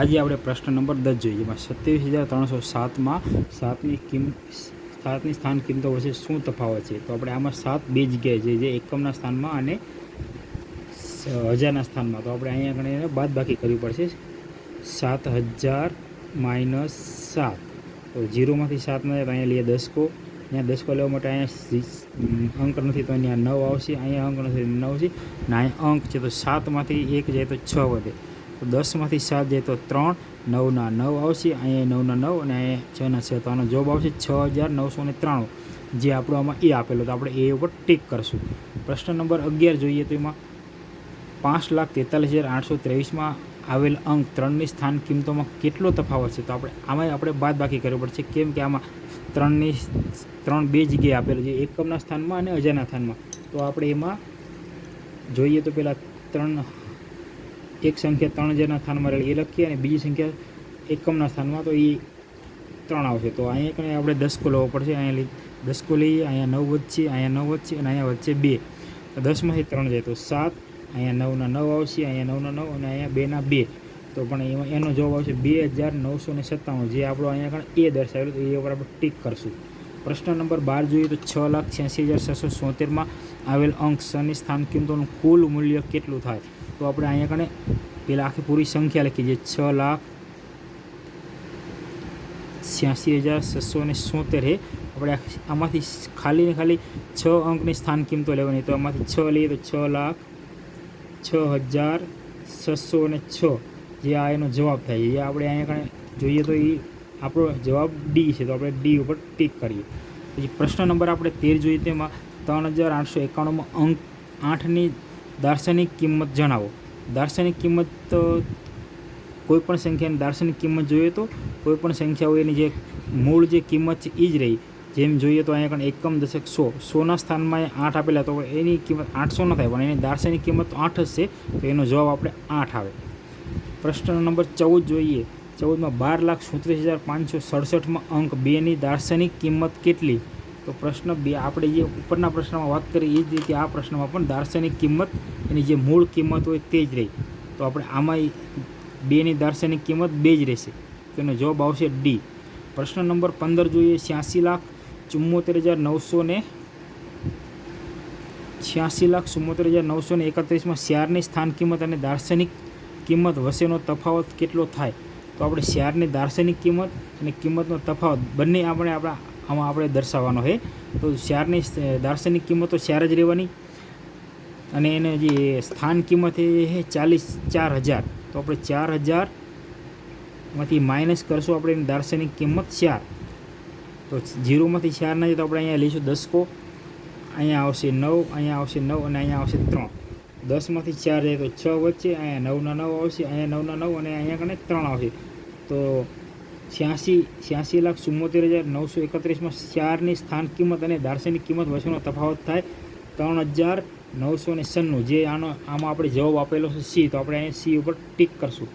આજે આપણે પ્રશ્ન નંબર 10 જોઈએ, જેમાં 27,307માં સાતની સ્થાન કિંમતો વચ્ચે શું તફાવત છે. તો આપણે આમાં 7 બે જગ્યાએ છે, જે એકમના સ્થાનમાં અને હજારના સ્થાનમાં. તો આપણે અહીંયા આગળ બાદ બાકી કરવી પડશે. 7,000 - 7. તો 0માંથી 7 ન જાય તો અહીંયા લઈએ દસકો. અહીંયા દસકો લેવા માટે અહીંયા અંક નથી તો અહીંયા 9 આવશે. અહીંયા અંક નથી 9 છે ને અહીંયા અંક છે તો 7માંથી 1 જાય તો 6 વધે. તો 10માંથી 7 જાય તો 3, 9ના 9 આવશે. અહીંયા 9ના 9 અને અહીંયા 6ના 6. તો આનો જવાબ આવશે 6,993, જે આપણો આમાં એ આપેલો. તો આપણે એ ઉપર ટીક કરશું. પ્રશ્ન નંબર 11 જોઈએ, તો એમાં 5,43,823માં આવેલ અંક 3ની સ્થાન કિંમતોમાં કેટલો તફાવત છે. તો આપણે બાદ બાકી કરવી પડશે, કેમ કે આમાં 3 બે જગ્યાએ આપેલું છે, એકમના સ્થાનમાં અને હજારના સ્થાનમાં. તો આપણે એમાં જોઈએ તો પહેલાં એક સંખ્યા 3000ના સ્થાનમાં રહેલી એ લખીએ અને બીજી સંખ્યા એકમના સ્થાનમાં, તો એ 3 આવશે. તો અહીંયા આપણે દસકો લેવો પડશે. અહીંયા દસકો લઈએ, અહીંયા 9 વધશે, અહીંયા 9 વધશે અને અહીંયા વચ્ચે 2. તો 10માંથી 3 જાય તો 7, અહીંયા 9ના 9 આવશે, અહીંયા 9ના 9 અને અહીંયા 2ના 2. તો પણ એમાં એનો જવાબ આવશે 2,997, જે આપણો અહીંયા એ દર્શાવેલું. તો એ ઉપર આપણે ટીક કરશું. પ્રશ્ન નંબર 12 જોઈએ, તો 6,86,677માં આવેલ અંક 6ની સ્થાન કિંમતોનું કુલ મૂલ્ય કેટલું થાય. તો આપણે અહીંયા કણે પહેલાં આખી પૂરી સંખ્યા લખી, જે 6,86,677 છે. આપણે આમાંથી ખાલી 6 અંકની સ્થાન કિંમતો લેવાની. તો આમાંથી 6 લઈએ તો 6,06,606, જે આ એનો જવાબ થાય છે. જે આપણે અહીંયા કણે જોઈએ તો એ આપણો જવાબ ડી છે. તો આપણે ડી ઉપર ટીક કરીએ. પછી પ્રશ્ન નંબર આપણે 13 જોઈએ, તેમાં 3,891માં અંક 8ની દાર્શનિક કિંમત જણાવો. દાર્શનિક કિંમત, કોઈપણ સંખ્યાની દાર્શનિક કિંમત જોઈએ તો કોઈપણ સંખ્યા હોય એની જે મૂળ જે કિંમત છે એ જ રહી. જેમ જોઈએ તો અહીંયા પણ એકમ દશક 100ના સ્થાનમાં 8 આપેલા, તો એની કિંમત 800 ન થાય, પણ એની દાર્શનિક કિંમત તો 8 જ છે. તો એનો જવાબ આપણે 8 આવે. પ્રશ્ન નંબર 14 જોઈએ. 14માં 12,37,567માં અંક 2ની દાર્શનિક કિંમત કેટલી. તો પ્રશ્ન 2 આપણે જે ઉપરના પ્રશ્નમાં વાત કરી એ જ રીતે આ પ્રશ્નમાં પણ દાર્શનિક કિંમત એની જે મૂળ કિંમત હોય તે જ રહી. તો આપણે આમાં 2ની દાર્શનિક કિંમત 2 જ રહેશે. તો એનો જવાબ આવશે ડી. પ્રશ્ન નંબર 15 જોઈએ. 86,74,931માં શેરની સ્થાન કિંમત અને દાર્શનિક કિંમત વચ્ચેનો તફાવત કેટલો થાય. તો આપણે શેરની દાર્શનિક કિંમત અને કિંમતનો તફાવત બંને આપણે દર્શાવવાનો છે. તો શેરની દાર્શનિક કિંમત તો શેર જ રહેવાની અને એને જે સ્થાન કિંમત એ છે 4,000. તો આપણે 4,000માંથી માઇનસ કરશું આપણે એની દાર્શનિક કિંમત 4. તો 0માંથી 4 ના જાય તો આપણે અહીંયા લઈશું દસકો. અહીંયા આવશે 9, અહીંયા આવશે 9 અને અહીંયા આવશે 3. 10માંથી 4 જાય તો 6 વચ્ચે, અહીંયા 9ના 9 આવશે, અહીંયા 9ના 9 અને અહીંયા કણે 3 આવશે. તો 86,74,931માં શેરની સ્થાન કિંમત અને દાર્શનિક કિંમત વચ્ચેનો તફાવત થાય 3,996, જે આમાં આપણે જવાબ આપેલો છે સી. તો આપણે અહીંયા સી ઉપર ટીક કરશું.